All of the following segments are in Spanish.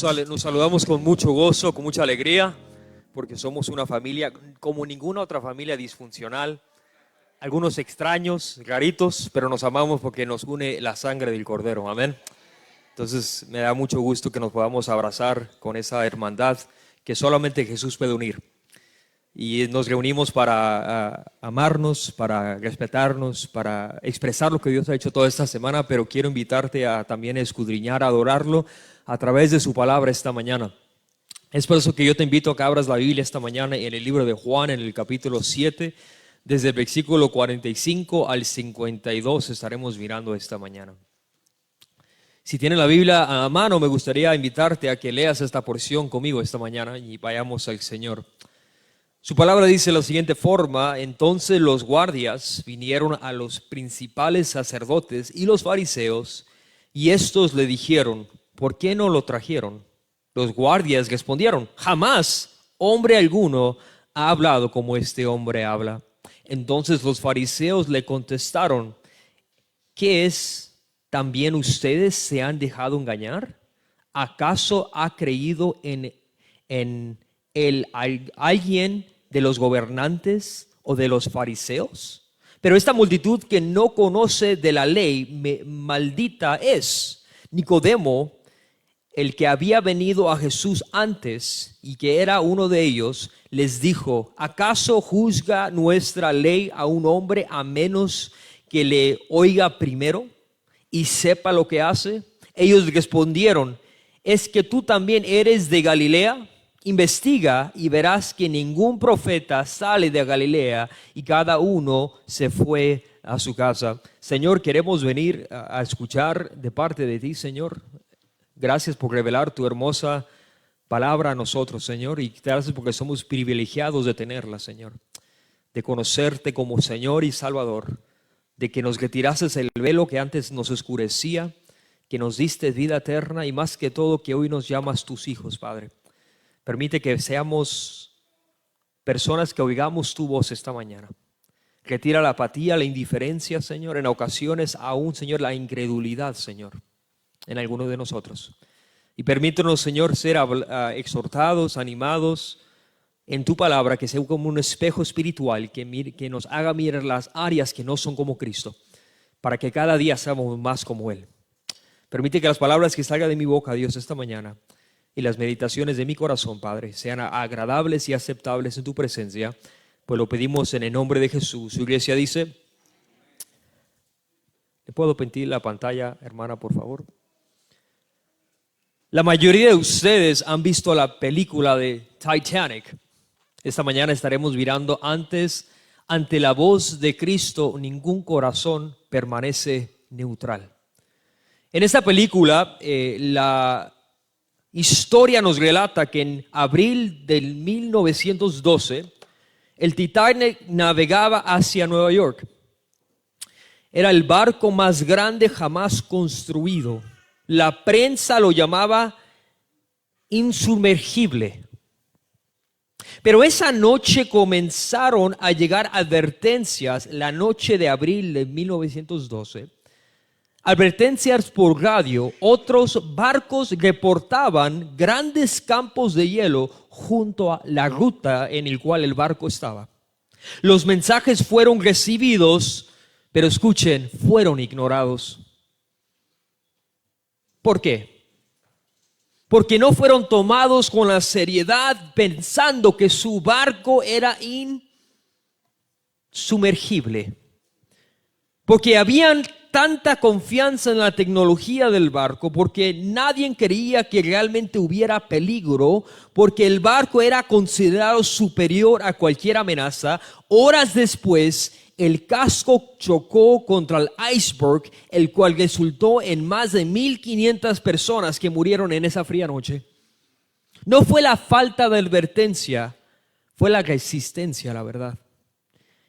Nos saludamos con mucho gozo, con mucha alegría, porque somos una familia como ninguna otra familia disfuncional. Algunos extraños, raritos, pero nos amamos porque nos une la sangre del Cordero. Amén. Entonces me da mucho gusto que nos podamos abrazar con esa hermandad que solamente Jesús puede unir. Y nos reunimos para amarnos, para respetarnos, para expresar lo que Dios ha hecho toda esta semana, pero quiero invitarte a también escudriñar, a adorarlo a través de su palabra esta mañana. Es por eso que yo te invito a que abras la Biblia esta mañana en el libro de Juan, en el capítulo 7, desde el versículo 45 al 52 estaremos mirando esta mañana. Si tienes la Biblia a mano, me gustaría invitarte a que leas esta porción conmigo esta mañana y vayamos al Señor. Su palabra dice de la siguiente forma: entonces los guardias vinieron a los principales sacerdotes y los fariseos, y estos le dijeron: ¿por qué no lo trajeron? Los guardias respondieron: jamás hombre alguno ha hablado como este hombre habla. Entonces los fariseos le contestaron: ¿qué es? ¿También ustedes se han dejado engañar? ¿Acaso ha creído en alguien de los gobernantes o de los fariseos? Pero esta multitud que no conoce de la ley, maldita es. Nicodemo, el que había venido a Jesús antes y que era uno de ellos, les dijo: ¿acaso juzga nuestra ley a un hombre a menos que le oiga primero y sepa lo que hace? Ellos respondieron: ¿es que tú también eres de Galilea? Investiga y verás que ningún profeta sale de Galilea, y cada uno se fue a su casa. Señor, queremos venir a escuchar de parte de ti, Señor. Gracias por revelar tu hermosa palabra a nosotros, Señor, y gracias porque somos privilegiados de tenerla, Señor, de conocerte como Señor y Salvador, de que nos retirases el velo que antes nos oscurecía, que nos diste vida eterna y más que todo que hoy nos llamas tus hijos, Padre. Permite que seamos personas que oigamos tu voz esta mañana. Retira la apatía, la indiferencia, Señor, en ocasiones aún, Señor, la incredulidad, Señor, en algunos de nosotros. Y permítenos, Señor, ser exhortados, animados en tu palabra, que sea como un espejo espiritual que nos haga mirar las áreas que no son como Cristo, para que cada día seamos más como Él. Permite que las palabras que salgan de mi boca, Dios, esta mañana, y las meditaciones de mi corazón, Padre, sean agradables y aceptables en tu presencia, pues lo pedimos en el nombre de Jesús. Su iglesia dice: ¿le puedo pedir la pantalla, hermana, por favor? La mayoría de ustedes han visto la película de Titanic. Esta mañana estaremos mirando ante la voz de Cristo, ningún corazón permanece neutral. En esta película, la historia nos relata que en abril del 1912, el Titanic navegaba hacia Nueva York. Era el barco más grande jamás construido. La prensa lo llamaba insumergible. Pero esa noche comenzaron a llegar advertencias, la noche de abril de 1912. Advertencias por radio. Otros barcos reportaban grandes campos de hielo junto a la ruta en la cual el barco estaba. Los mensajes fueron recibidos, pero escuchen, fueron ignorados. ¿Por qué? Porque no fueron tomados con la seriedad, pensando que su barco era insumergible. Porque habían tanta confianza en la tecnología del barco, porque nadie creía que realmente hubiera peligro, porque el barco era considerado superior a cualquier amenaza. Horas después, el casco chocó contra el iceberg, el cual resultó en más de 1,500 personas que murieron en esa fría noche. No fue la falta de advertencia, fue la resistencia, la verdad.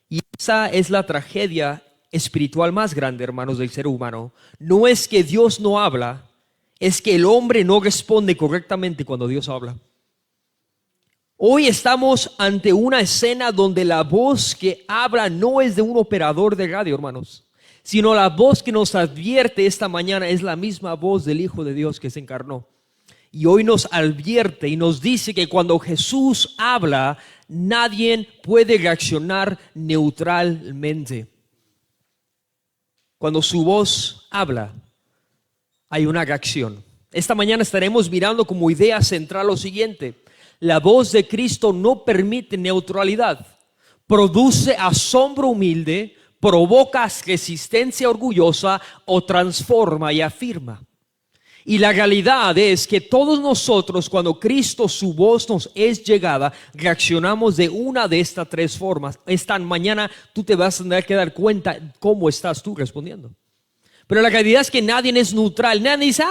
Y esa es la tragedia espiritual más grande, hermanos, del ser humano. No es que Dios no habla, es que el hombre no responde correctamente cuando Dios habla. Hoy estamos ante una escena donde la voz que habla no es de un operador de radio, hermanos, sino la voz que nos advierte esta mañana es la misma voz del Hijo de Dios que se encarnó. y hoy nos advierte y nos dice que cuando Jesús habla, nadie puede reaccionar neutralmente. Cuando su voz habla, hay una reacción. Esta mañana estaremos mirando como idea central lo siguiente: la voz de Cristo no permite neutralidad, produce asombro humilde, provoca resistencia orgullosa o transforma y afirma. Y la realidad es que todos nosotros, cuando Cristo, su voz nos es llegada, reaccionamos de una de estas tres formas. Esta mañana tú te vas a tener que dar cuenta cómo estás tú respondiendo. Pero la realidad es que nadie es neutral. Nadie dice,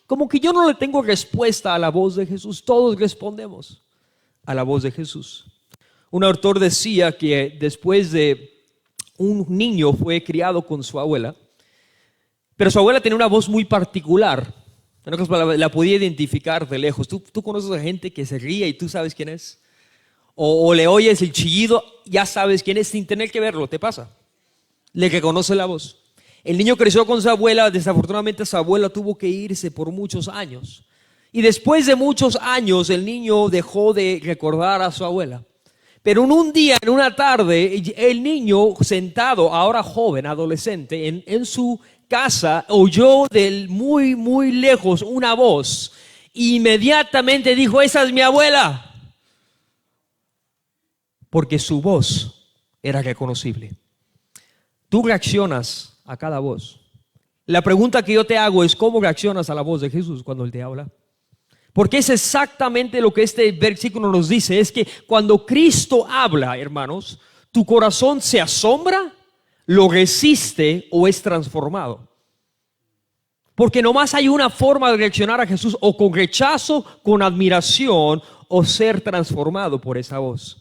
como que yo no le tengo respuesta a la voz de Jesús. Todos respondemos a la voz de Jesús. Un autor decía que después de un niño fue criado con su abuela, pero su abuela tenía una voz muy particular. En otras palabras, la podía identificar de lejos. Tú conoces a gente que se ríe y tú sabes quién es. O le oyes el chillido, ya sabes quién es sin tener que verlo, te pasa. Le reconoce la voz. El niño creció con su abuela, desafortunadamente su abuela tuvo que irse por muchos años. Y después de muchos años el niño dejó de recordar a su abuela. Pero en un día, en una tarde, el niño sentado, ahora joven, adolescente, en su casa, oyó de muy, muy lejos una voz. Inmediatamente dijo, esa es mi abuela. Porque su voz era reconocible. Tú reaccionas a cada voz. La pregunta que yo te hago es, ¿cómo reaccionas a la voz de Jesús cuando Él te habla? Porque es exactamente lo que este versículo nos dice, es que cuando Cristo habla, hermanos, tu corazón se asombra, lo resiste o es transformado. Porque nomás hay una forma de reaccionar a Jesús, o con rechazo, con admiración, o ser transformado por esa voz.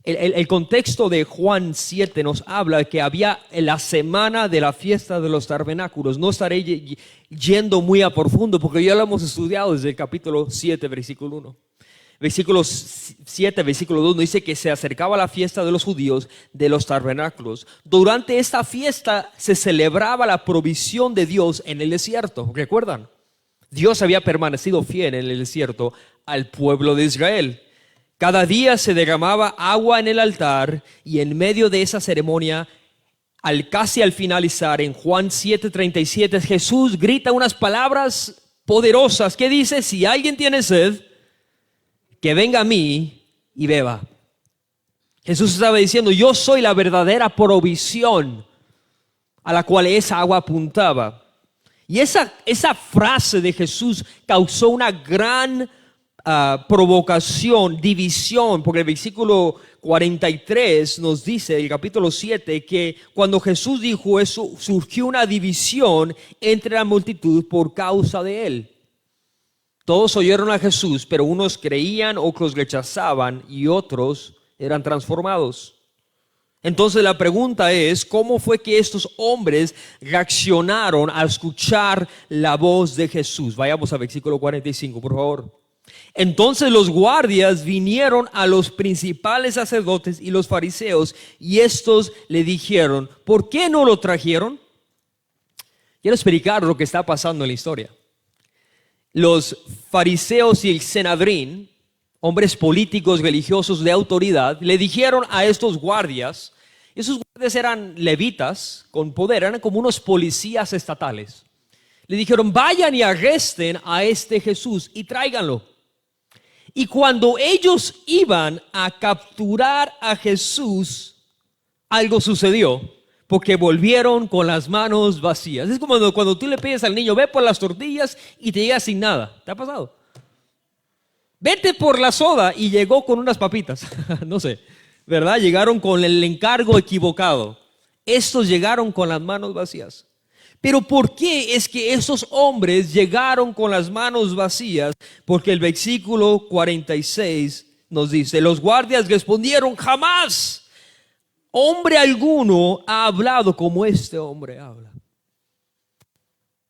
El contexto de Juan 7 nos habla de que había la semana de la fiesta de los tabernáculos. No estaré yendo muy a profundo porque ya lo hemos estudiado desde el capítulo 7, versículo 1. Versículo 7, versículo 2 nos dice que se acercaba la fiesta de los judíos de los tabernáculos. Durante esta fiesta se celebraba la provisión de Dios en el desierto. ¿Recuerdan? Dios había permanecido fiel en el desierto al pueblo de Israel. Cada día se derramaba agua en el altar y en medio de esa ceremonia, casi al finalizar, en Juan 7:37, Jesús grita unas palabras poderosas que dice, si alguien tiene sed, que venga a mí y beba. Jesús estaba diciendo, yo soy la verdadera provisión a la cual esa agua apuntaba. Y esa frase de Jesús causó una gran provocación, división, porque el versículo 43 nos dice, el capítulo 7, que cuando Jesús dijo eso, surgió una división entre la multitud por causa de él. Todos oyeron a Jesús, pero unos creían, otros rechazaban y otros eran transformados. Entonces la pregunta es, ¿cómo fue que estos hombres reaccionaron al escuchar la voz de Jesús? Vayamos al versículo 45, por favor. Entonces los guardias vinieron a los principales sacerdotes y los fariseos y estos le dijeron, ¿por qué no lo trajeron? Quiero explicar lo que está pasando en la historia. Los fariseos y el Sanedrín, hombres políticos religiosos de autoridad, le dijeron a estos guardias, esos guardias eran levitas con poder, eran como unos policías estatales. Le dijeron, vayan y arresten a este Jesús y tráiganlo. Y cuando ellos iban a capturar a Jesús, algo sucedió, porque volvieron con las manos vacías. Es como cuando tú le pides al niño, ve por las tortillas y te llega sin nada. ¿Te ha pasado? Vete por la soda y llegó con unas papitas. No sé, ¿verdad? Llegaron con el encargo equivocado. Estos llegaron con las manos vacías. Pero ¿por qué es que esos hombres llegaron con las manos vacías? Porque el versículo 46 nos dice, los guardias respondieron, jamás hombre alguno ha hablado como este hombre habla.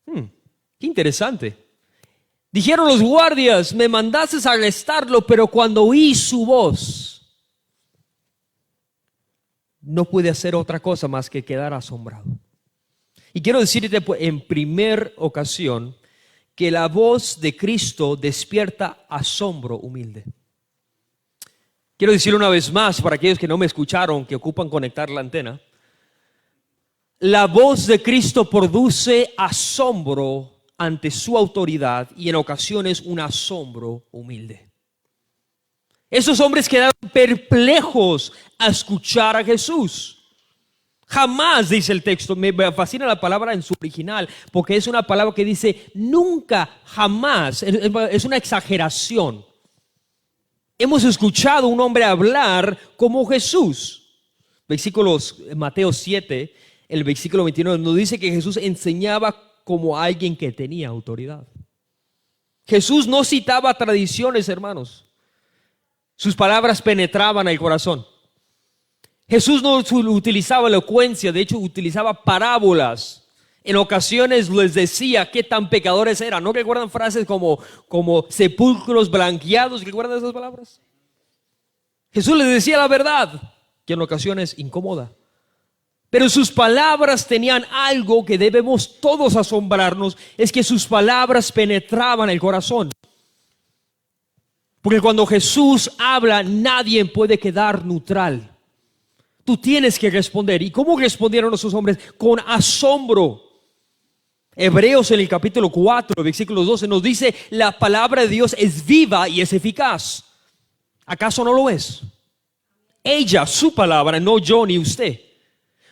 Qué interesante. Dijeron los guardias, me mandaste a arrestarlo, pero cuando oí su voz, no pude hacer otra cosa más que quedar asombrado. Y quiero decirte en primer ocasión que la voz de Cristo despierta asombro humilde. Quiero decirlo una vez más para aquellos que no me escucharon, que ocupan conectar la antena. La voz de Cristo produce asombro ante su autoridad y en ocasiones un asombro humilde. Esos hombres quedaron perplejos a escuchar a Jesús. Jamás, dice el texto, me fascina la palabra en su original, porque es una palabra que dice nunca, jamás, es una exageración. Hemos escuchado a un hombre hablar como Jesús. Versículos, Mateo 7, el versículo 29, nos dice que Jesús enseñaba como alguien que tenía autoridad. Jesús no citaba tradiciones, hermanos. Sus palabras penetraban el corazón. Jesús no utilizaba elocuencia, de hecho utilizaba parábolas. En ocasiones les decía qué tan pecadores eran. ¿No recuerdan frases como sepulcros blanqueados? ¿Recuerdan esas palabras? Jesús les decía la verdad, que en ocasiones incomoda. Pero sus palabras tenían algo que debemos todos asombrarnos, es que sus palabras penetraban el corazón. Porque cuando Jesús habla, nadie puede quedar neutral. Tú tienes que responder. ¿Y cómo respondieron esos hombres? Con asombro. Hebreos en el capítulo 4, versículo 12 nos dice, la palabra de Dios es viva y es eficaz. ¿Acaso no lo es? Ella, su palabra, no yo ni usted.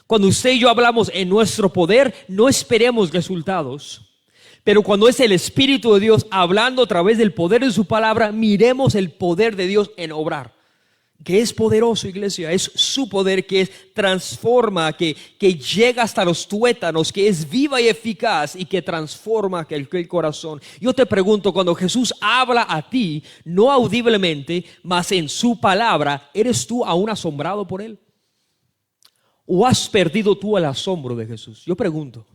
Cuando usted y yo hablamos en nuestro poder, no esperemos resultados. Pero cuando es el Espíritu de Dios hablando a través del poder de su palabra, miremos el poder de Dios en obrar. Que es poderoso, iglesia, es su poder que transforma, que llega hasta los tuétanos, que es viva y eficaz y que transforma el corazón. Yo te pregunto, cuando Jesús habla a ti, no audiblemente, mas en su palabra, ¿eres tú aún asombrado por él? ¿O has perdido tú el asombro de Jesús? Yo pregunto,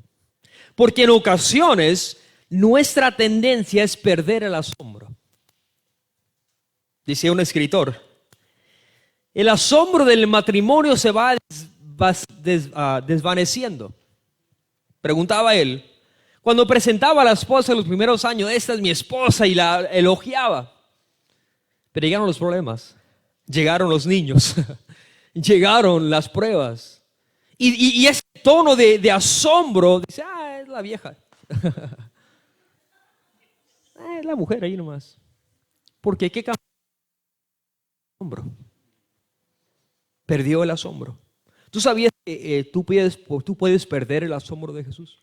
porque en ocasiones nuestra tendencia es perder el asombro. Dice un escritor, el asombro del matrimonio se va desvaneciendo. Preguntaba él, cuando presentaba a la esposa en los primeros años, esta es mi esposa, y la elogiaba. Pero llegaron los problemas, llegaron los niños, llegaron las pruebas. Y ese tono de asombro, dice, es la vieja. Es la mujer ahí nomás. Porque ¿qué cambió? Asombro. Perdió el asombro. ¿Tú sabías que tú puedes perder el asombro de Jesús?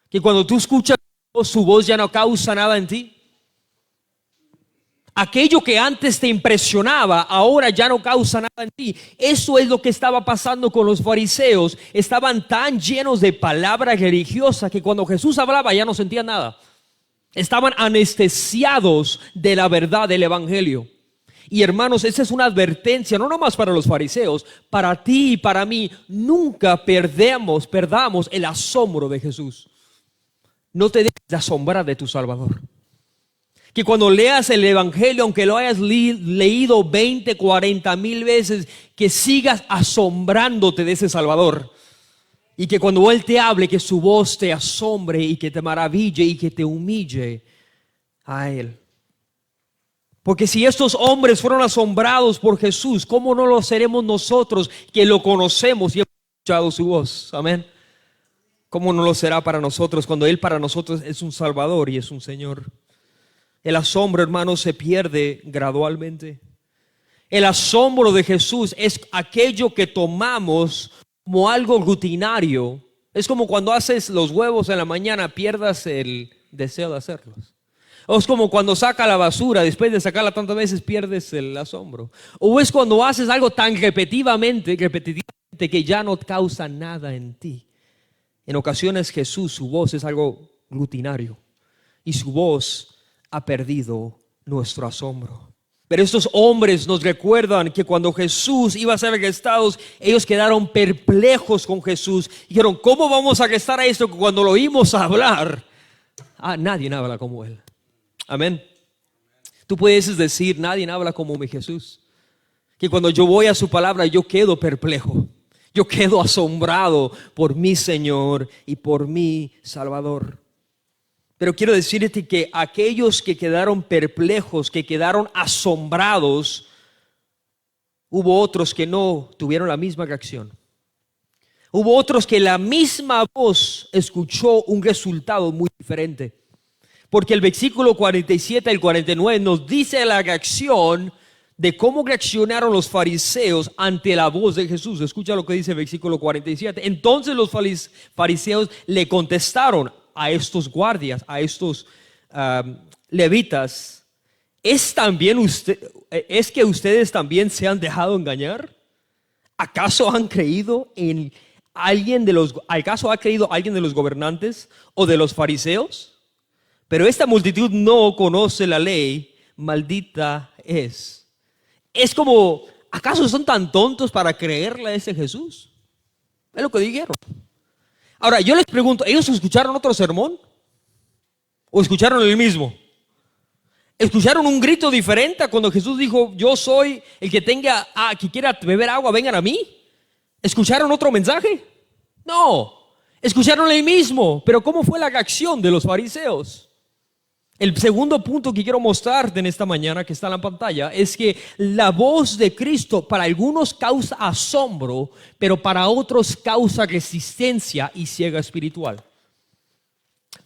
Que cuando tú escuchas su voz ya no causa nada en ti. Aquello que antes te impresionaba, ahora ya no causa nada en ti. Eso es lo que estaba pasando con los fariseos. Estaban tan llenos de palabra religiosa que cuando Jesús hablaba ya no sentían nada. Estaban anestesiados de la verdad del evangelio. Y hermanos, esa es una advertencia, no nomás para los fariseos, para ti y para mí. Nunca perdamos el asombro de Jesús. No te dejes de asombrar de tu Salvador. Que cuando leas el evangelio, aunque lo hayas leído 20, 40 mil veces, que sigas asombrándote de ese Salvador. Y que cuando Él te hable, que su voz te asombre y que te maraville y que te humille a Él. Porque si estos hombres fueron asombrados por Jesús, ¿cómo no lo seremos nosotros que lo conocemos y hemos escuchado su voz? Amén. ¿Cómo no lo será para nosotros cuando Él para nosotros es un Salvador y es un Señor? El asombro, hermanos, se pierde gradualmente. El asombro de Jesús es aquello que tomamos como algo rutinario. Es como cuando haces los huevos en la mañana, pierdas el deseo de hacerlos. O es como cuando saca la basura, después de sacarla tantas veces pierdes el asombro. O es cuando haces algo tan repetitivamente que ya no causa nada en ti. En ocasiones Jesús, su voz es algo rutinario y su voz ha perdido nuestro asombro. Pero estos hombres nos recuerdan que cuando Jesús iba a ser arrestado, ellos quedaron perplejos con Jesús. Dijeron, ¿cómo vamos a arrestar a esto? Cuando lo oímos hablar, nadie habla como Él. Amén. Tú puedes decir, nadie habla como mi Jesús. Que cuando yo voy a su palabra, yo quedo perplejo. Yo quedo asombrado por mi Señor y por mi Salvador. Pero quiero decirte que aquellos que quedaron perplejos, que quedaron asombrados, hubo otros que no tuvieron la misma reacción. Hubo otros que la misma voz escuchó un resultado muy diferente. Porque el versículo 47 al 49 nos dice la reacción de cómo reaccionaron los fariseos ante la voz de Jesús. Escucha lo que dice el versículo 47. Entonces los fariseos le contestaron a estos guardias, a estos levitas: ¿es que ustedes también se han dejado engañar? ¿Acaso ha creído alguien de los gobernantes o de los fariseos? Pero esta multitud no conoce la ley, maldita es. Es como, ¿acaso son tan tontos para creerle a ese Jesús? Es lo que dijeron. Ahora, yo les pregunto, ¿ellos escucharon otro sermón? ¿O escucharon el mismo? ¿Escucharon un grito diferente cuando Jesús dijo: yo soy el que que quiera beber agua, vengan a mí? ¿Escucharon otro mensaje? No, escucharon el mismo. Pero ¿cómo fue la reacción de los fariseos? El segundo punto que quiero mostrarte en esta mañana, que está en la pantalla, es que la voz de Cristo para algunos causa asombro, pero para otros causa resistencia y ciega espiritual.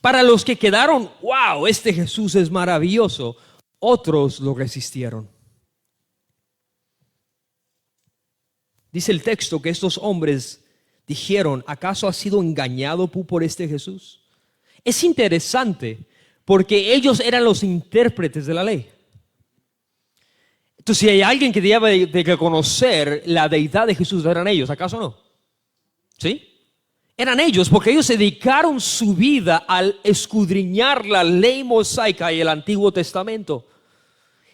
Para los que quedaron: wow, este Jesús es maravilloso, otros lo resistieron. Dice el texto que estos hombres dijeron: ¿acaso has sido engañado por este Jesús? Es interesante porque ellos eran los intérpretes de la ley. Entonces, si hay alguien que debía de reconocer la deidad de Jesús, eran ellos, ¿acaso no? ¿Sí? Eran ellos, porque ellos dedicaron su vida al escudriñar la ley mosaica y el Antiguo Testamento.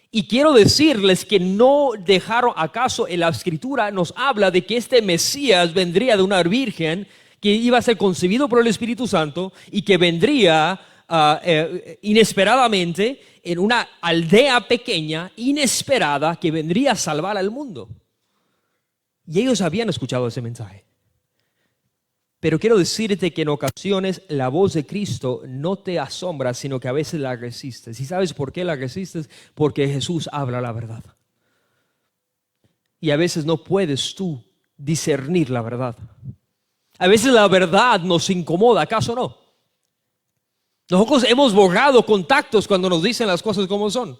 Y quiero decirles que no dejaron, ¿acaso en la Escritura nos habla de que este Mesías vendría de una virgen, que iba a ser concebido por el Espíritu Santo y que vendría inesperadamente en una aldea pequeña, inesperada, que vendría a salvar al mundo? Y ellos habían escuchado ese mensaje. Pero quiero decirte que en ocasiones la voz de Cristo no te asombra, sino que a veces la resistes. ¿Y sabes por qué la resistes? Porque Jesús habla la verdad. Y a veces no puedes tú discernir la verdad. A veces la verdad nos incomoda, ¿acaso no? Nosotros hemos borrado contactos cuando nos dicen las cosas como son.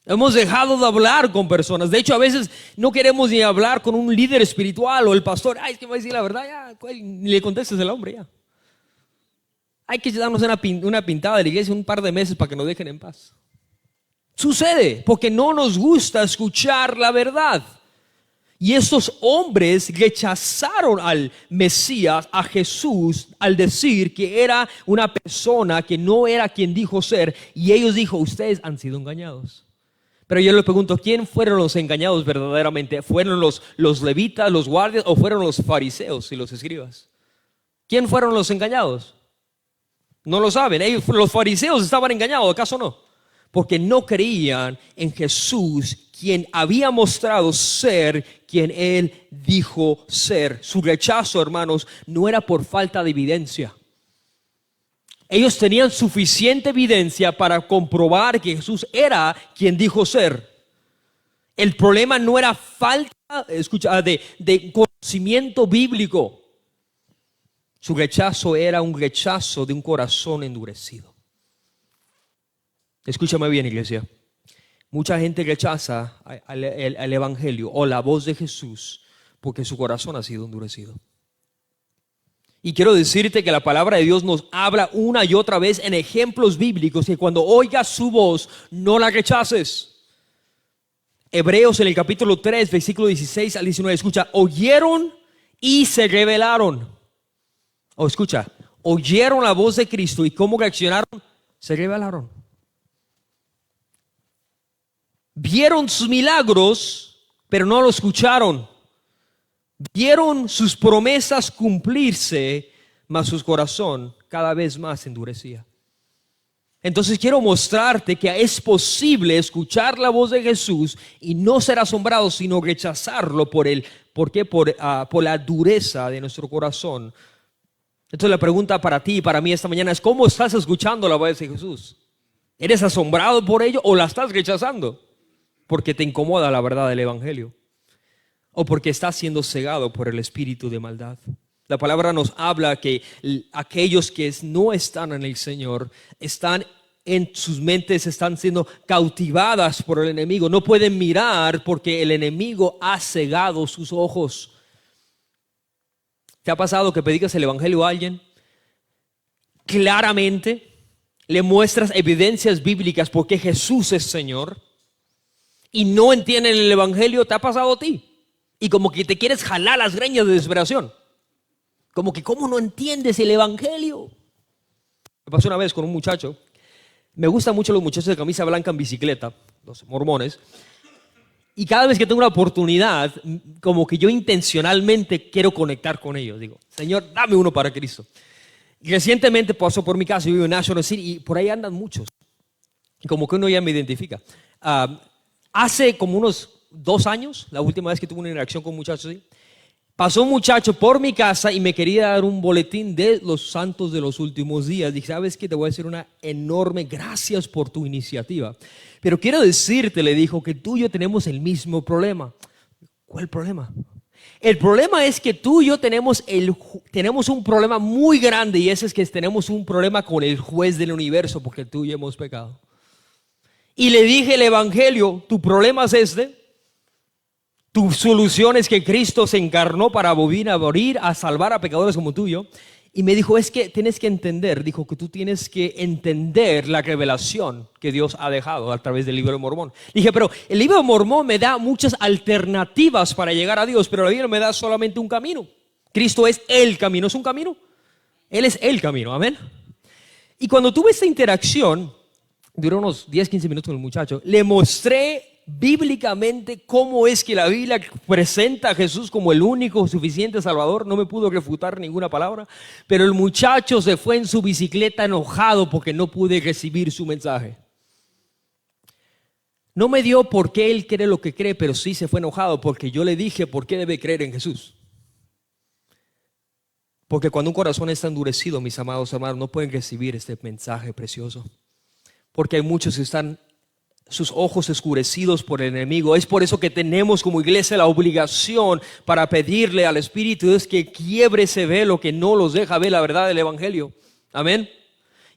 Hemos dejado de hablar con personas. De hecho, a veces no queremos ni hablar con un líder espiritual o el pastor. Ay, es que me va a decir la verdad, ya, ni le contestes al hombre, ya. Hay que darnos una pintada de la iglesia un par de meses para que nos dejen en paz. Sucede porque no nos gusta escuchar la verdad. Y estos hombres rechazaron al Mesías, a Jesús, al decir que era una persona que no era quien dijo ser. Y ellos dijo: ustedes han sido engañados. Pero yo les pregunto, ¿quién fueron los engañados verdaderamente? ¿Fueron los levitas, los guardias, o fueron los fariseos y los escribas? ¿Quién fueron los engañados? No lo saben. Los fariseos estaban engañados, ¿acaso no? Porque no creían en Jesús, quien había mostrado ser quien Él dijo ser. Su rechazo, hermanos, no era por falta de evidencia. Ellos tenían suficiente evidencia para comprobar que Jesús era quien dijo ser. El problema no era falta, de conocimiento bíblico. Su rechazo era un rechazo de un corazón endurecido. Escúchame bien, iglesia. Mucha gente rechaza el evangelio o la voz de Jesús porque su corazón ha sido endurecido. Y quiero decirte que la palabra de Dios nos habla una y otra vez en ejemplos bíblicos, que cuando oigas su voz no la rechaces. Hebreos en el capítulo 3, versículo 16 al 19, escucha: oyeron y se rebelaron. O escucha, oyeron la voz de Cristo y cómo reaccionaron, se rebelaron. Vieron sus milagros, pero no lo escucharon. Vieron sus promesas cumplirse, mas su corazón cada vez más endurecía. Entonces quiero mostrarte que es posible escuchar la voz de Jesús y no ser asombrado, sino rechazarlo por la dureza de nuestro corazón Entonces la pregunta para ti y para mí esta mañana es: ¿cómo estás escuchando la voz de Jesús? ¿Eres asombrado por ello o la estás rechazando? Porque te incomoda la verdad del evangelio, o porque estás siendo cegado por el espíritu de maldad. La palabra nos habla que aquellos que no están en el Señor están en sus mentes, están siendo cautivadas por el enemigo. No pueden mirar porque el enemigo ha cegado sus ojos. ¿Te ha pasado que predicas el evangelio a alguien? Claramente le muestras evidencias bíblicas porque Jesús es Señor y no entienden el evangelio. ¿Te ha pasado a ti? Y como que te quieres jalar las greñas de desesperación. Como que, ¿cómo no entiendes el evangelio? Me pasó una vez con un muchacho. Me gustan mucho los muchachos de camisa blanca en bicicleta, los mormones. Y cada vez que tengo una oportunidad, como que yo intencionalmente quiero conectar con ellos. Digo, Señor, dame uno para Cristo. Y recientemente pasó por mi casa, yo vivo en National City y por ahí andan muchos. Y como que uno ya me identifica. Hace como unos 2 años, la última vez que tuve una interacción con muchachos, ¿sí? Pasó un muchacho por mi casa y me quería dar un boletín de los santos de los últimos días. Dije, ¿sabes qué? Te voy a decir una enorme gracias por tu iniciativa. Pero quiero decirte, le dijo, que tú y yo tenemos el mismo problema. ¿Cuál problema? El problema es que tú y yo tenemos un problema muy grande, y ese es que tenemos un problema con el juez del universo, porque tú y yo hemos pecado. Y le dije el evangelio, tu problema es este. Tu solución es que Cristo se encarnó para morir, a salvar a pecadores como tú y yo. Y me dijo, es que tienes que entender, dijo que tú tienes que entender la revelación que Dios ha dejado a través del libro de Mormón. Dije, pero el libro de Mormón me da muchas alternativas para llegar a Dios, pero la Biblia me da solamente un camino. Cristo es el camino, ¿es un camino? Él es el camino, amén. Y cuando tuve esta interacción, duró unos 10-15 minutos con el muchacho, le mostré bíblicamente cómo es que la Biblia presenta a Jesús como el único suficiente Salvador. No me pudo refutar ninguna palabra, pero el muchacho se fue en su bicicleta enojado porque no pude recibir su mensaje. No me dio por qué él cree lo que cree, pero sí se fue enojado porque yo le dije por qué debe creer en Jesús. Porque cuando un corazón está endurecido, mis amados hermanos, no pueden recibir este mensaje precioso. Porque hay muchos que están sus ojos oscurecidos por el enemigo. Es por eso que tenemos como iglesia la obligación para pedirle al Espíritu de Dios que quiebre ese velo que no los deja ver la verdad del evangelio. Amén.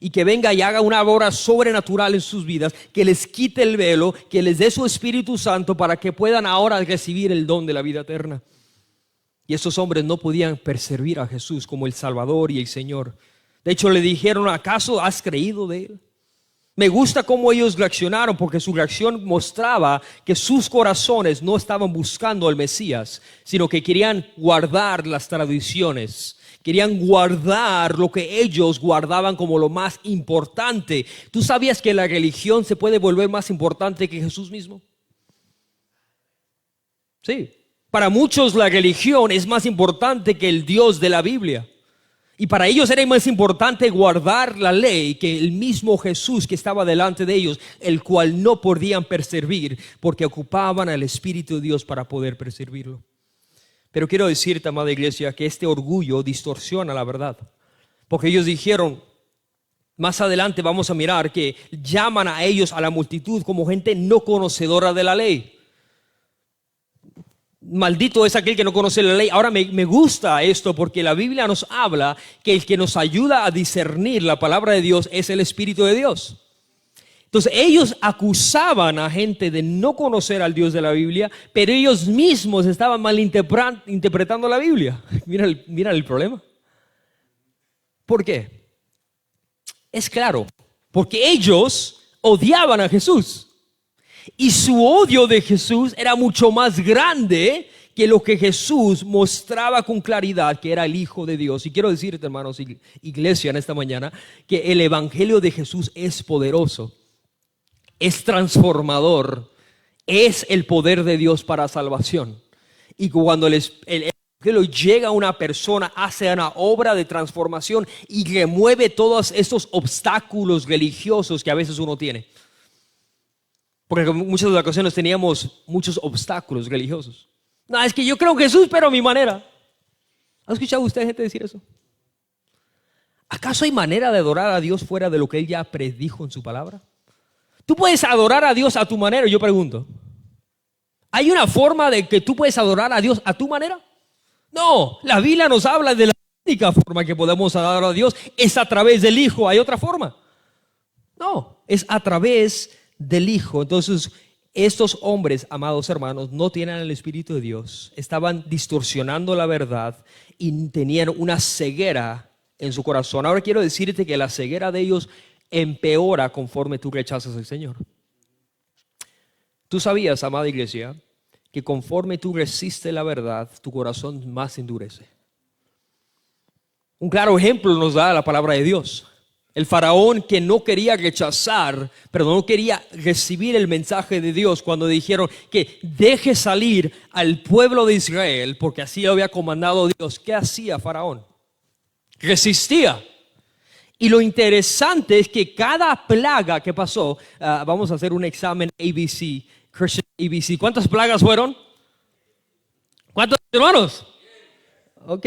Y que venga y haga una obra sobrenatural en sus vidas, que les quite el velo, que les dé su Espíritu Santo para que puedan ahora recibir el don de la vida eterna. Y estos hombres no podían percibir a Jesús como el Salvador y el Señor. De hecho, le dijeron, ¿acaso has creído de Él? Me gusta cómo ellos reaccionaron, porque su reacción mostraba que sus corazones no estaban buscando al Mesías, sino que querían guardar las tradiciones, querían guardar lo que ellos guardaban como lo más importante. ¿Tú sabías que la religión se puede volver más importante que Jesús mismo? Sí, para muchos la religión es más importante que el Dios de la Biblia. Y para ellos era más importante guardar la ley que el mismo Jesús que estaba delante de ellos, el cual no podían percibir porque ocupaban al Espíritu de Dios para poder percibirlo. Pero quiero decirte, amada iglesia, que este orgullo distorsiona la verdad. Porque ellos dijeron, más adelante vamos a mirar que llaman a ellos, a la multitud, como gente no conocedora de la ley. Maldito es aquel que no conoce la ley. Ahora me gusta esto porque la Biblia nos habla que el que nos ayuda a discernir la palabra de Dios es el Espíritu de Dios. Entonces ellos acusaban a gente de no conocer al Dios de la Biblia, pero ellos mismos estaban malinterpretando la Biblia. Mira el problema. ¿Por qué? Es claro, porque ellos odiaban a Jesús. Y su odio de Jesús era mucho más grande que lo que Jesús mostraba con claridad, que era el Hijo de Dios. Y quiero decirte, hermanos, iglesia, en esta mañana, que el Evangelio de Jesús es poderoso, es transformador, es el poder de Dios para salvación. Y cuando el Evangelio llega a una persona, hace una obra de transformación y remueve todos estos obstáculos religiosos que a veces uno tiene. Porque en muchas ocasiones teníamos muchos obstáculos religiosos. No, es que yo creo en Jesús, pero a mi manera. ¿Ha escuchado usted gente decir eso? ¿Acaso hay manera de adorar a Dios fuera de lo que Él ya predijo en su palabra? ¿Tú puedes adorar a Dios a tu manera? Yo pregunto. ¿Hay una forma de que tú puedes adorar a Dios a tu manera? No, la Biblia nos habla de la única forma que podemos adorar a Dios es a través del Hijo. ¿Hay otra forma? No, es a través del Hijo. Entonces, estos hombres, amados hermanos, no tienen el Espíritu de Dios. Estaban distorsionando la verdad y tenían una ceguera en su corazón. Ahora quiero decirte que la ceguera de ellos empeora conforme tú rechazas al Señor. Tú sabías, amada iglesia, que conforme tú resistes la verdad, tu corazón más se endurece. Un ejemplo nos da la palabra de Dios. El faraón que no quería no quería recibir el mensaje de Dios cuando dijeron que deje salir al pueblo de Israel, porque así lo había comandado Dios. ¿Qué hacía faraón? Resistía. Y lo interesante es que cada plaga que pasó, vamos a hacer un examen ABC, Christian ABC. ¿Cuántas plagas fueron? ¿Cuántos, hermanos? Ok,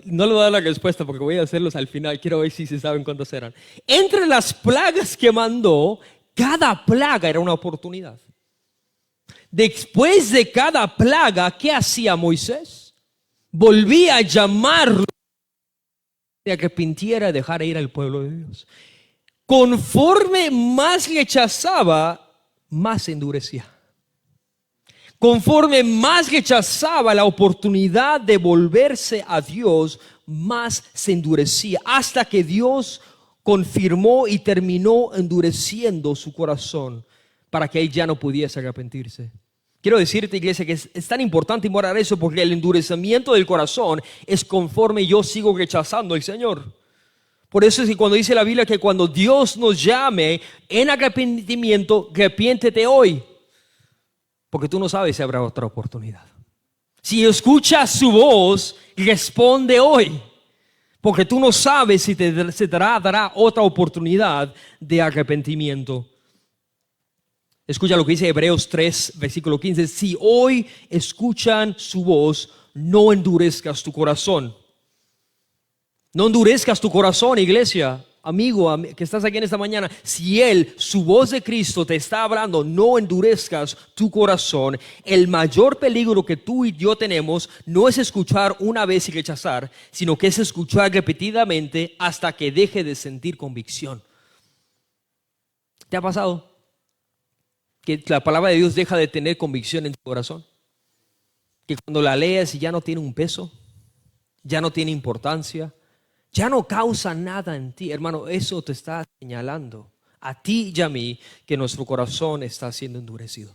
no le voy a dar la respuesta porque voy a hacerlos al final. Quiero ver si se saben cuántas eran. Entre las plagas que mandó, cada plaga era una oportunidad. Después de cada plaga, ¿qué hacía Moisés? Volvía a llamarlo a que arrepintiera y dejara ir al pueblo de Dios. Conforme más rechazaba, más se endurecía. Conforme más rechazaba la oportunidad de volverse a Dios, más se endurecía, hasta que Dios confirmó y terminó endureciendo su corazón para que él ya no pudiese arrepentirse. Quiero decirte, iglesia, que es tan importante ignorar eso, porque el endurecimiento del corazón es conforme yo sigo rechazando al Señor. Por eso es que cuando dice la Biblia que cuando Dios nos llame en arrepentimiento, arrepiéntete hoy. Porque tú no sabes si habrá otra oportunidad. Si escuchas su voz, responde hoy. Porque tú no sabes si se te dará otra oportunidad de arrepentimiento. Escucha lo que dice Hebreos 3, versículo 15. Si hoy escuchan su voz, no endurezcas tu corazón. No endurezcas tu corazón, iglesia. Amigo, que estás aquí en esta mañana, si su voz de Cristo te está hablando, no endurezcas tu corazón. El mayor peligro que tú y yo tenemos no es escuchar una vez y rechazar, sino que es escuchar repetidamente hasta que deje de sentir convicción. ¿Te ha pasado que la palabra de Dios deja de tener convicción en tu corazón? Que cuando la lees ya no tiene un peso, ya no tiene importancia, ya no causa nada en ti. Hermano, eso te está señalando a ti y a mí que nuestro corazón está siendo endurecido.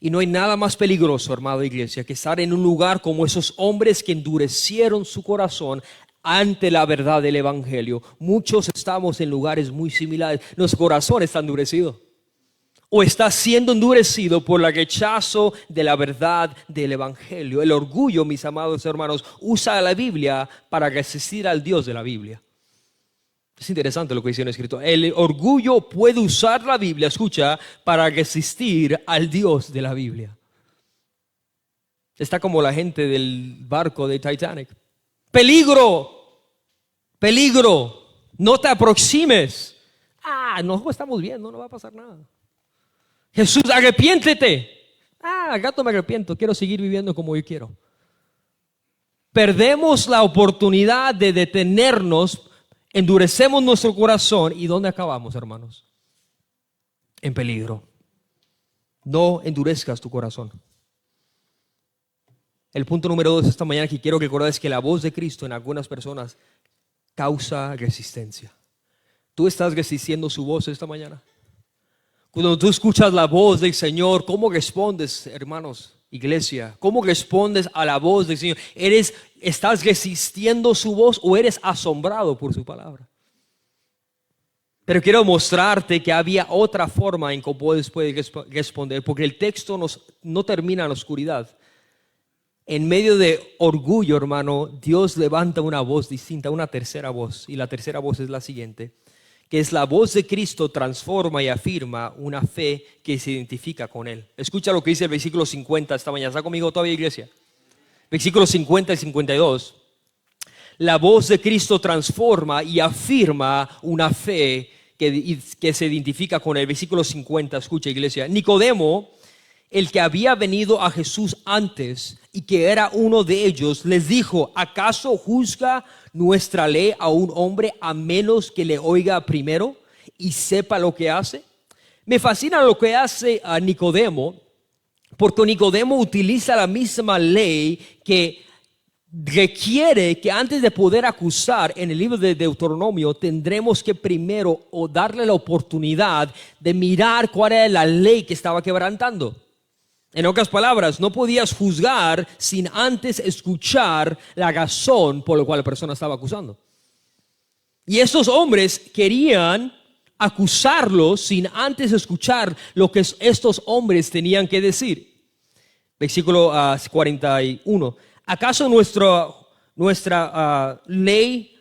Y no hay nada más peligroso, hermano iglesia, que estar en un lugar como esos hombres que endurecieron su corazón ante la verdad del evangelio. Muchos estamos en lugares muy similares. Nuestro corazón está endurecido o está siendo endurecido por el rechazo de la verdad del evangelio. El orgullo, mis amados hermanos, usa la Biblia para resistir al Dios de la Biblia. Es interesante lo que dice en el escrito. El orgullo puede usar la Biblia, escucha, para resistir al Dios de la Biblia. Está como la gente del barco de Titanic. Peligro, peligro, no te aproximes. No estamos bien, no va a pasar nada. Jesús, arrepiéntete. Al rato me arrepiento, quiero seguir viviendo como yo quiero. Perdemos la oportunidad de detenernos, endurecemos nuestro corazón. ¿Y dónde acabamos, hermanos? En peligro. No endurezcas tu corazón. El punto número 2 esta mañana que quiero que recuerdes es que la voz de Cristo en algunas personas causa resistencia. ¿Tú estás resistiendo su voz esta mañana? Cuando tú escuchas la voz del Señor, ¿cómo respondes, hermanos, iglesia? ¿Cómo respondes a la voz del Señor? ¿Estás resistiendo su voz o eres asombrado por su palabra? Pero quiero mostrarte que había otra forma en que puedes responder, porque el texto no termina en la oscuridad. En medio de orgullo, hermano, Dios levanta una voz distinta, una tercera voz. Y la tercera voz es la siguiente, que es la voz de Cristo transforma y afirma una fe que se identifica con Él. Escucha lo que dice el versículo 50 esta mañana. ¿Está conmigo todavía, iglesia? Versículos 50 y 52. La voz de Cristo transforma y afirma una fe que se identifica con el versículo 50. Escucha, iglesia. Nicodemo, el que había venido a Jesús antes y que era uno de ellos, les dijo: ¿acaso juzga nuestra ley a un hombre a menos que le oiga primero y sepa lo que hace? Me fascina lo que hace a Nicodemo, porque Nicodemo utiliza la misma ley que requiere que antes de poder acusar en el libro de Deuteronomio, tendremos que primero o darle la oportunidad de mirar cuál era la ley que estaba quebrantando. En otras palabras, no podías juzgar sin antes escuchar la razón por la cual la persona estaba acusando. Y estos hombres querían acusarlos sin antes escuchar lo que estos hombres tenían que decir. Versículo 41. ¿Acaso nuestra ley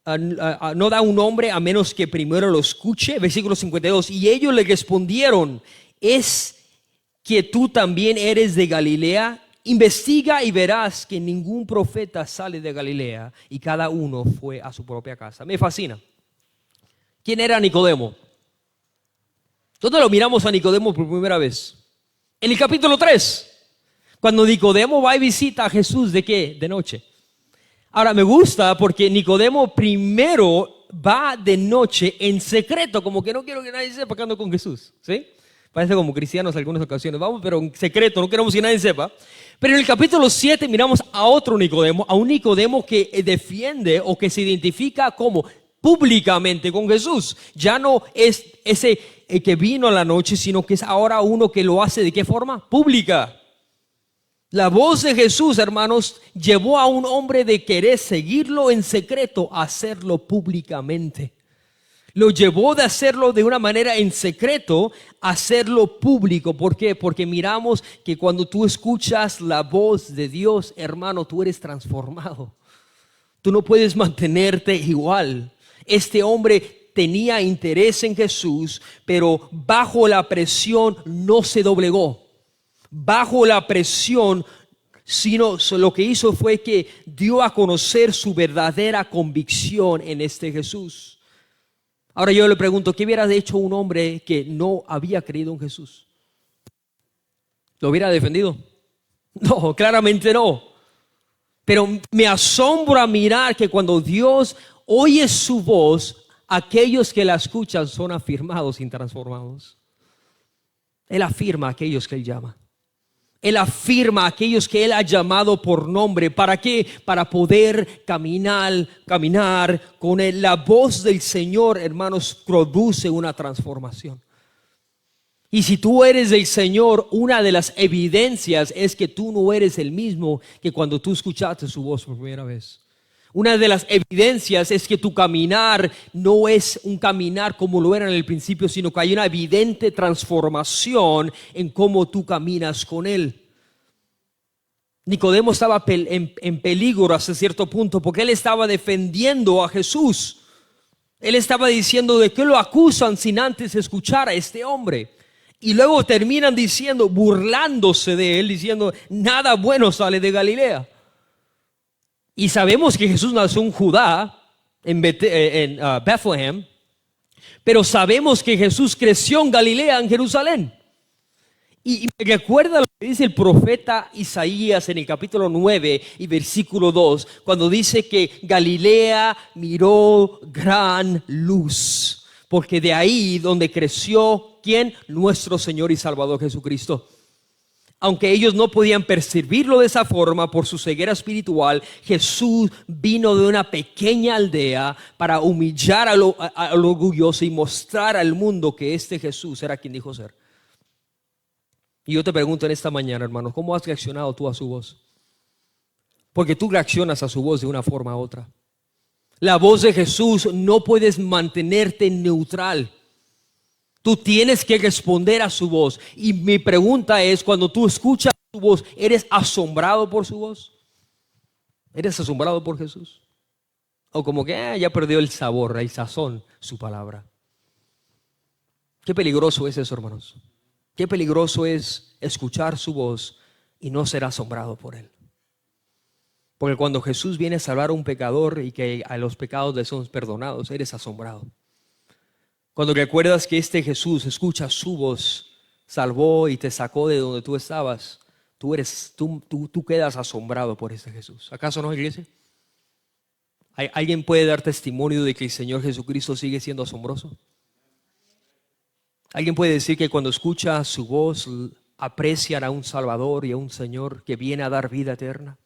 no da un nombre a menos que primero lo escuche? Versículo 52. Y ellos le respondieron: ¿es que tú también eres de Galilea? Investiga y verás que ningún profeta sale de Galilea. Y cada uno fue a su propia casa. Me fascina. ¿Quién era Nicodemo? ¿Dónde lo miramos a Nicodemo por primera vez? En el capítulo 3. Cuando Nicodemo va y visita a Jesús, ¿de qué? De noche. Ahora me gusta porque Nicodemo primero va de noche en secreto, como que no quiero que nadie sepa que ando con Jesús, ¿sí? Parece como cristianos en algunas ocasiones. Vamos, pero en secreto, no queremos que nadie sepa. Pero en el capítulo 7 miramos a otro Nicodemo, a un Nicodemo que defiende o que se identifica como públicamente con Jesús. Ya no es ese que vino a la noche, sino que es ahora uno que lo hace ¿de qué forma? Pública. La voz de Jesús, hermanos, llevó a un hombre de querer seguirlo en secreto a hacerlo públicamente. Lo llevó de hacerlo de una manera en secreto a hacerlo público. ¿Por qué? Porque miramos que cuando tú escuchas la voz de Dios, hermano, tú eres transformado. Tú no puedes mantenerte igual. Este hombre tenía interés en Jesús, pero bajo la presión no se doblegó. Bajo la presión, sino lo que hizo fue que dio a conocer su verdadera convicción en este Jesús. Ahora yo le pregunto, ¿qué hubiera hecho un hombre que no había creído en Jesús? ¿Lo hubiera defendido? No, claramente no. Pero me asombra mirar que cuando Dios oye su voz, aquellos que la escuchan son afirmados y transformados. Él afirma a aquellos que Él llama. Él afirma a aquellos que Él ha llamado por nombre. ¿Para qué? Para poder caminar con Él. La voz del Señor, hermanos, produce una transformación. Y si tú eres del Señor, una de las evidencias es que tú no eres el mismo que cuando tú escuchaste su voz por primera vez. Una de las evidencias es que tu caminar no es un caminar como lo era en el principio, sino que hay una evidente transformación en cómo tú caminas con Él. Nicodemo estaba en peligro hasta cierto punto porque él estaba defendiendo a Jesús. Él estaba diciendo de qué lo acusan sin antes escuchar a este hombre. Y luego terminan diciendo, burlándose de él, diciendo nada bueno sale de Galilea. Y sabemos que Jesús nació en Judá, en Bethlehem, pero sabemos que Jesús creció en Galilea, en Jerusalén. Y me recuerda lo que dice el profeta Isaías en el capítulo 9 y versículo 2, cuando dice que Galilea miró gran luz, porque de ahí donde creció, ¿quién? Nuestro Señor y Salvador Jesucristo. Aunque ellos no podían percibirlo de esa forma por su ceguera espiritual, Jesús vino de una pequeña aldea para humillar al orgulloso y mostrar al mundo que este Jesús era quien dijo ser. Y yo te pregunto en esta mañana, hermano, ¿cómo has reaccionado tú a su voz? Porque tú reaccionas a su voz de una forma u otra. La voz de Jesús no puedes mantenerte neutral. Tú tienes que responder a su voz. Y mi pregunta es, cuando tú escuchas su voz, ¿eres asombrado por su voz? ¿Eres asombrado por Jesús? O como que ya perdió el sabor, el sazón, su palabra. Qué peligroso es eso, hermanos. Qué peligroso es escuchar su voz y no ser asombrado por Él. Porque cuando Jesús viene a salvar a un pecador y que a los pecados le son perdonados, eres asombrado. Cuando recuerdas que este Jesús escucha su voz, salvó y te sacó de donde tú estabas, tú quedas asombrado por este Jesús. ¿Acaso no, iglesia? ¿Alguien puede dar testimonio de que el Señor Jesucristo sigue siendo asombroso? ¿Alguien puede decir que cuando escucha su voz aprecian a un Salvador y a un Señor que viene a dar vida eterna?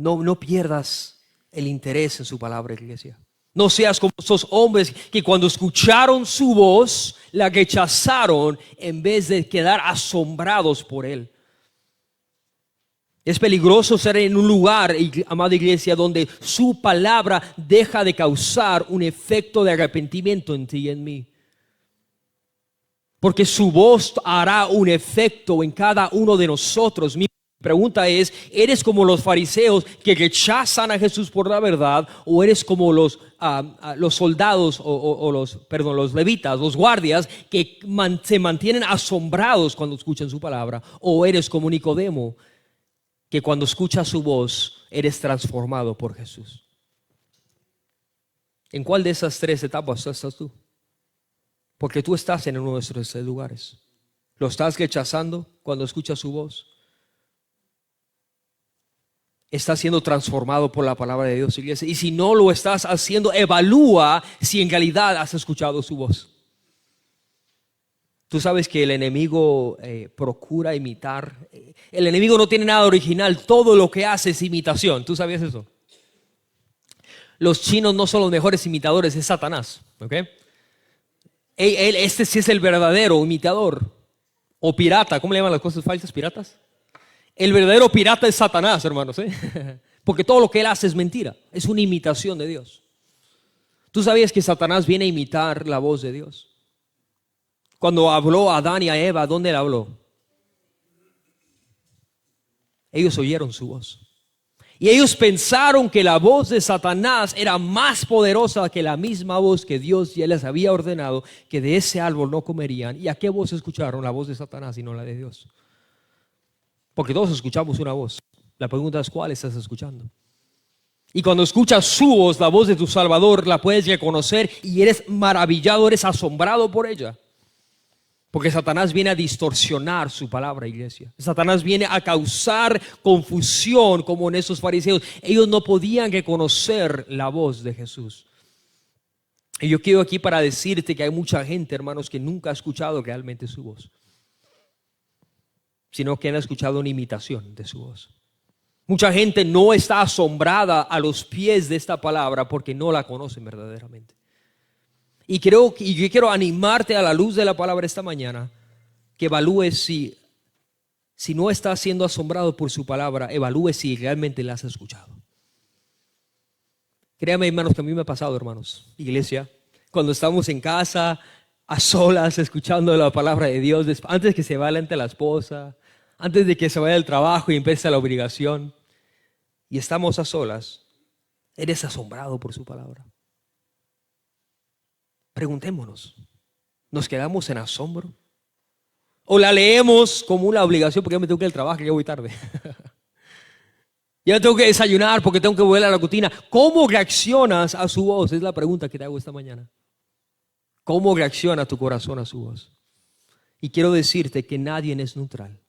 No pierdas el interés en su palabra, iglesia. No seas como esos hombres que cuando escucharon su voz la rechazaron en vez de quedar asombrados por él. Es peligroso ser en un lugar, amada iglesia, donde su palabra deja de causar un efecto de arrepentimiento en ti y en mí. Porque su voz hará un efecto en cada uno de nosotros. Mi pregunta es, ¿eres como los fariseos que rechazan a Jesús por la verdad? ¿O eres como los soldados los levitas, los guardias que se mantienen asombrados cuando escuchan su palabra? ¿O eres como Nicodemo que cuando escuchas su voz eres transformado por Jesús? ¿En cuál de esas tres etapas estás tú? Porque tú estás en uno de esos tres lugares. ¿Lo estás rechazando cuando escuchas su voz? ¿Estás siendo transformado por la palabra de Dios, iglesia? Y si no lo estás haciendo, evalúa si en realidad has escuchado su voz. Tú sabes que el enemigo procura imitar. El enemigo no tiene nada original. Todo lo que hace es imitación. ¿Tú sabías eso? Los chinos no son los mejores imitadores, es Satanás. ¿Ok? Este sí es el verdadero imitador. O pirata. ¿Cómo le llaman las cosas falsas? ¿Piratas? El verdadero pirata es Satanás, hermanos. Porque todo lo que él hace es mentira. Es una imitación de Dios. ¿Tú sabías que Satanás viene a imitar la voz de Dios? Cuando habló a Adán y a Eva, ¿dónde le habló? Ellos oyeron su voz. Y ellos pensaron que la voz de Satanás era más poderosa que la misma voz que Dios ya les había ordenado, que de ese árbol no comerían. ¿Y a qué voz escucharon? La voz de Satanás y no la de Dios. Porque todos escuchamos una voz. La pregunta es, ¿cuál estás escuchando? Y cuando escuchas su voz, la voz de tu Salvador, la puedes reconocer y eres maravillado, eres asombrado por ella. Porque Satanás viene a distorsionar su palabra, iglesia. Satanás viene a causar confusión, como en esos fariseos. Ellos no podían reconocer la voz de Jesús. Y yo quiero aquí para decirte que hay mucha gente, hermanos, que nunca ha escuchado realmente su voz, sino que han escuchado una imitación de su voz. Mucha gente no está asombrada a los pies de esta palabra porque no la conocen verdaderamente. Y yo quiero animarte a la luz de la palabra esta mañana, que evalúes si no estás siendo asombrado por su palabra, evalúes si realmente la has escuchado. Créame, hermanos, que a mí me ha pasado, hermanos, iglesia, cuando estamos en casa, a solas, escuchando la palabra de Dios, antes que se vaya ante la esposa, antes de que se vaya al trabajo y empiece la obligación, y estamos a solas, eres asombrado por su palabra. Preguntémonos, ¿nos quedamos en asombro? ¿O la leemos como una obligación porque ya me tengo que ir al trabajo, ya voy tarde? Ya tengo que desayunar porque tengo que volver a la rutina. ¿Cómo reaccionas a su voz? Es la pregunta que te hago esta mañana. ¿Cómo reacciona tu corazón a su voz? Y quiero decirte que nadie es neutral.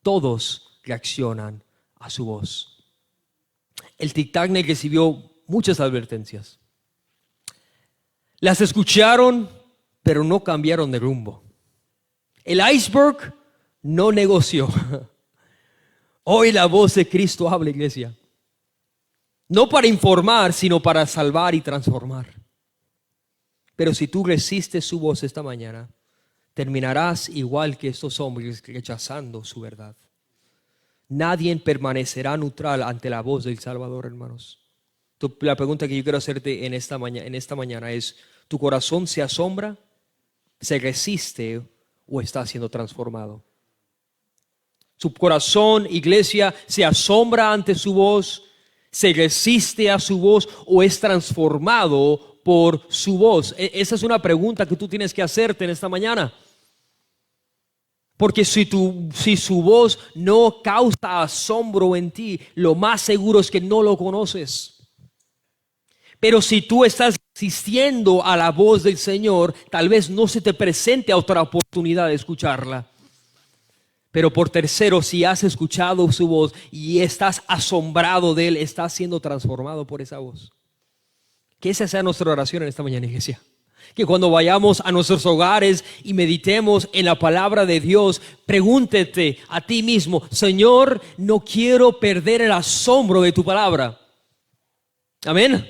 Todos reaccionan a su voz. El Titanic recibió muchas advertencias. Las escucharon, pero no cambiaron de rumbo. El iceberg no negoció. Hoy la voz de Cristo habla, iglesia. No para informar, sino para salvar y transformar. Pero si tú resistes su voz esta mañana, terminarás igual que estos hombres rechazando su verdad. Nadie permanecerá neutral ante la voz del Salvador, hermanos. La pregunta que yo quiero hacerte en esta mañana es, ¿tu corazón se asombra, se resiste o está siendo transformado? Su corazón, iglesia, se asombra ante su voz, se resiste a su voz o es transformado por su voz. Esa es una pregunta que tú tienes que hacerte en esta mañana. Porque si su voz no causa asombro en ti, lo más seguro es que no lo conoces. Pero si tú estás asistiendo a la voz del Señor, tal vez no se te presente otra oportunidad de escucharla. Pero por tercero, si has escuchado su voz y estás asombrado de Él, estás siendo transformado por esa voz. Que esa sea nuestra oración en esta mañana, iglesia. Que cuando vayamos a nuestros hogares y meditemos en la palabra de Dios, pregúntete a ti mismo: Señor, no quiero perder el asombro de tu palabra. Amén.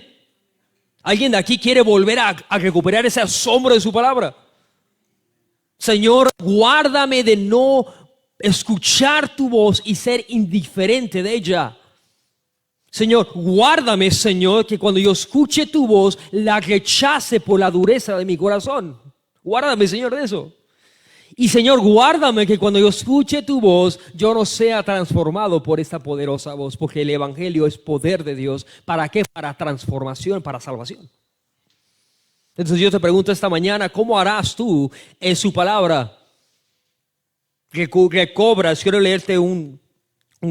¿Alguien de aquí quiere volver a recuperar ese asombro de su palabra? Señor, guárdame de no escuchar tu voz y ser indiferente de ella. Señor, guárdame, Señor, que cuando yo escuche tu voz, la rechace por la dureza de mi corazón. Guárdame, Señor, de eso. Y Señor, guárdame que cuando yo escuche tu voz, yo no sea transformado por esta poderosa voz, porque el evangelio es poder de Dios. ¿Para qué? Para transformación, para salvación. Entonces yo te pregunto esta mañana, ¿cómo harás tú en su palabra? Recobras, quiero leerte un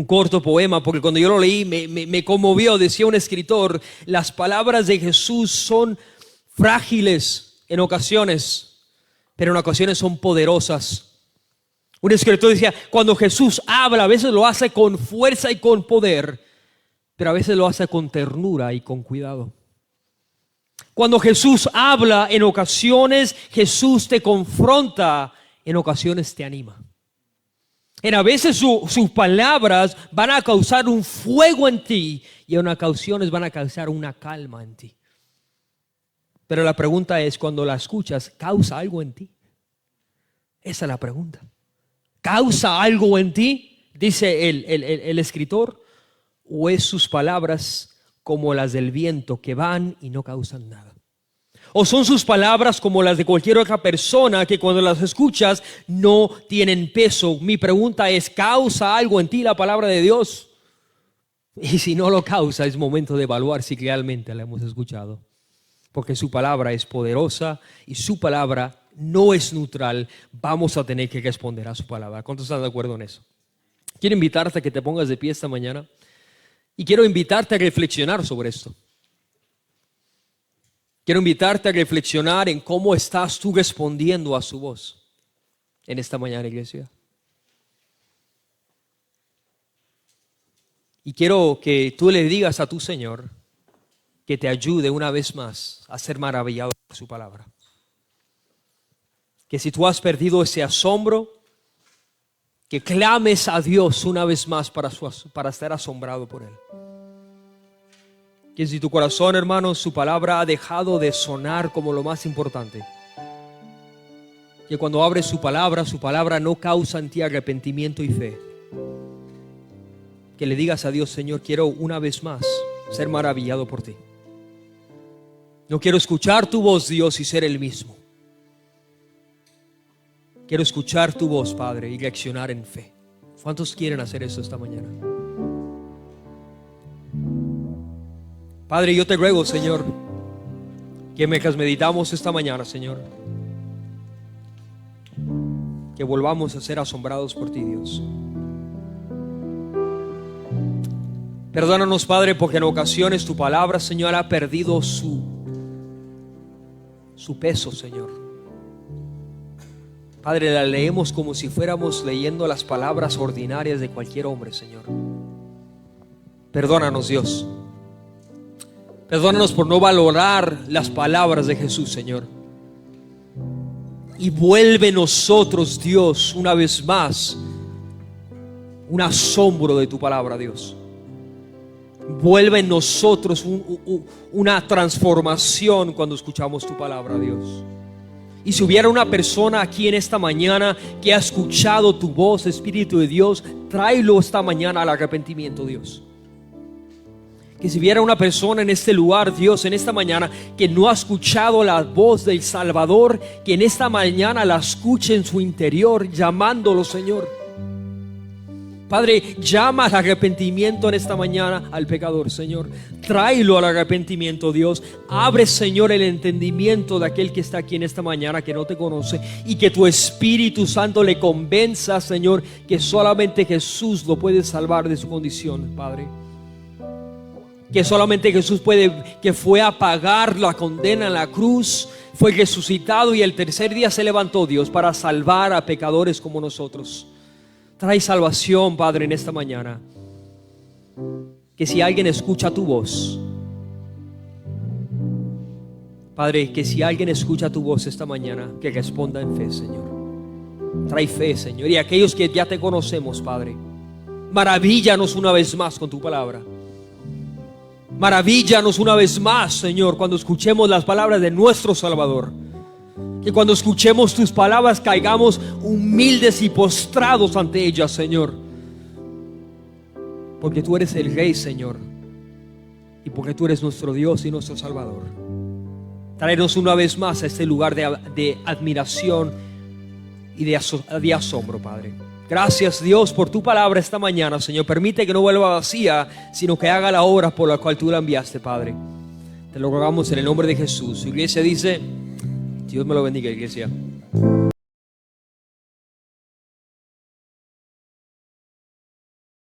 corto poema, porque cuando yo lo leí me conmovió. Decía un escritor: las palabras de Jesús son frágiles en ocasiones, pero en ocasiones son poderosas. Un escritor decía: cuando Jesús habla, a veces lo hace con fuerza y con poder, pero a veces lo hace con ternura y con cuidado. Cuando Jesús habla, en ocasiones Jesús te confronta, en ocasiones te anima. A veces sus palabras van a causar un fuego en ti y en ocasiones van a causar una calma en ti. Pero la pregunta es, cuando la escuchas, ¿causa algo en ti? Esa es la pregunta. ¿Causa algo en ti? Dice el escritor. ¿O es sus palabras como las del viento que van y no causan nada? ¿O son sus palabras como las de cualquier otra persona que cuando las escuchas no tienen peso? Mi pregunta es, ¿causa algo en ti la palabra de Dios? Y si no lo causa, es momento de evaluar si realmente la hemos escuchado. Porque su palabra es poderosa y su palabra no es neutral. Vamos a tener que responder a su palabra. ¿Cuántos están de acuerdo en eso? Quiero invitarte a que te pongas de pie esta mañana y quiero invitarte a reflexionar sobre esto. Quiero invitarte a reflexionar en cómo estás tú respondiendo a su voz en esta mañana, iglesia. Y quiero que tú le digas a tu Señor que te ayude una vez más a ser maravillado por su palabra. Que si tú has perdido ese asombro, que clames a Dios una vez más para estar asombrado por Él. Que si tu corazón, hermano, su palabra ha dejado de sonar como lo más importante, que cuando abres su palabra no causa en ti arrepentimiento y fe. Que le digas a Dios: Señor, quiero una vez más ser maravillado por ti. No quiero escuchar tu voz, Dios, y ser el mismo. Quiero escuchar tu voz, Padre, y reaccionar en fe. ¿Cuántos quieren hacer eso esta mañana? Padre, yo te ruego, Señor, que mientras meditamos esta mañana, Señor, que volvamos a ser asombrados por ti, Dios. Perdónanos, Padre, porque en ocasiones tu palabra, Señor, ha perdido su peso, Señor. Padre, la leemos como si fuéramos leyendo las palabras ordinarias de cualquier hombre, Señor. Perdónanos, Dios. Perdónanos por no valorar las palabras de Jesús, Señor. Y vuelve en nosotros, Dios, una vez más, un asombro de tu palabra, Dios. Vuelve en nosotros una transformación cuando escuchamos tu palabra, Dios. Y si hubiera una persona aquí en esta mañana que ha escuchado tu voz, Espíritu de Dios, tráelo esta mañana al arrepentimiento, Dios. Que si hubiera una persona en este lugar, Dios, en esta mañana, que no ha escuchado la voz del Salvador, que en esta mañana la escuche en su interior, llamándolo, Señor. Padre, llama al arrepentimiento en esta mañana al pecador, Señor. Tráelo al arrepentimiento, Dios. Abre, Señor, el entendimiento de aquel que está aquí en esta mañana que no te conoce, y que tu Espíritu Santo le convenza, Señor, que solamente Jesús lo puede salvar de su condición, Padre. Que solamente Jesús puede, que fue a pagar la condena en la cruz, fue resucitado y el tercer día se levantó, Dios, para salvar a pecadores como nosotros. Trae salvación, Padre, en esta mañana. Que si alguien escucha tu voz, Padre, que si alguien escucha tu voz esta mañana, que responda en fe, Señor. Trae fe, Señor. Y aquellos que ya te conocemos, Padre, maravíllanos una vez más con tu palabra. Maravíllanos una vez más, Señor, cuando escuchemos las palabras de nuestro Salvador. Que cuando escuchemos tus palabras caigamos humildes y postrados ante ellas, Señor. Porque tú eres el Rey, Señor. Y porque tú eres nuestro Dios y nuestro Salvador. Tráenos una vez más a este lugar de admiración y de asombro, Padre. Gracias, Dios, por tu palabra esta mañana, Señor. Permite que no vuelva vacía, sino que haga la obra por la cual tú la enviaste, Padre. Te lo rogamos en el nombre de Jesús. Su iglesia dice... Dios me lo bendiga, iglesia.